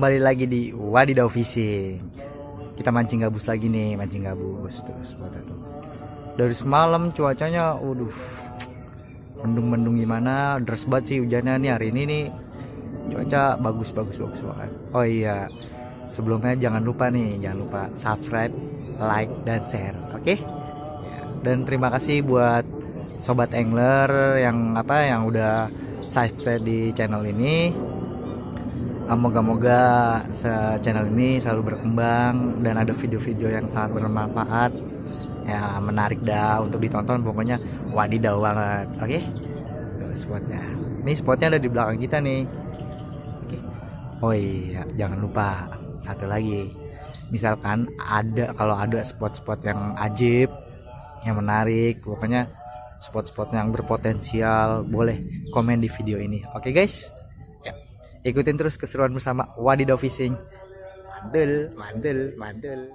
kembali lagi di Wadidaw Fishing. Kita mancing gabus lagi nih, mancing gabus terus tuh. Dari semalam cuacanya, mendung-mendung gimana, deras banget sih hujannya nih hari ini nih. Cuaca bagus banget. Oh iya, sebelumnya jangan lupa subscribe, like dan share, oke? Dan terima kasih buat sobat angler yang udah subscribe di channel ini. Moga-moga channel ini selalu berkembang dan ada video-video yang sangat bermanfaat, ya menarik dah untuk ditonton. Pokoknya wadidaw banget, oke? Tuh spotnya, ini spotnya ada di belakang kita nih. Oke. Oh iya, jangan lupa satu lagi, misalkan kalau ada spot-spot yang ajib, yang menarik, pokoknya spot-spot yang berpotensial, boleh komen di video ini, oke guys? Ikutin terus keseruan bersama Wadidaw Fishing. Mantul.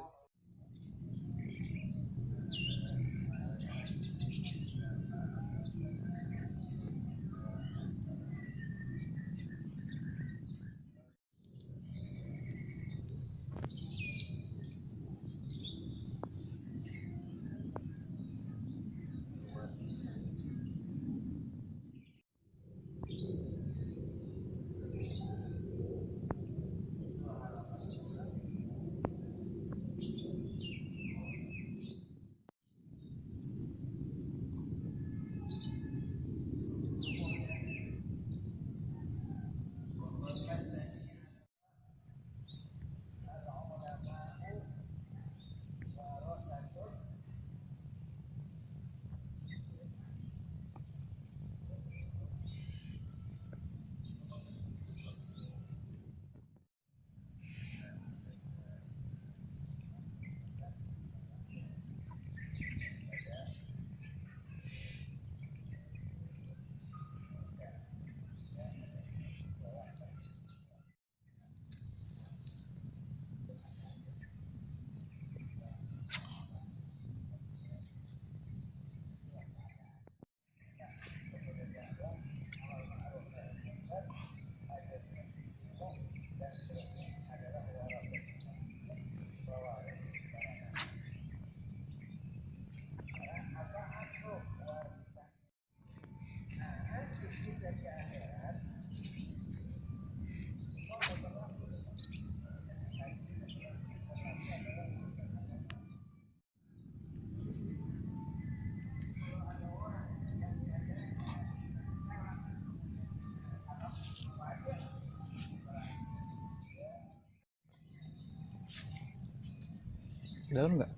Dalam nggak?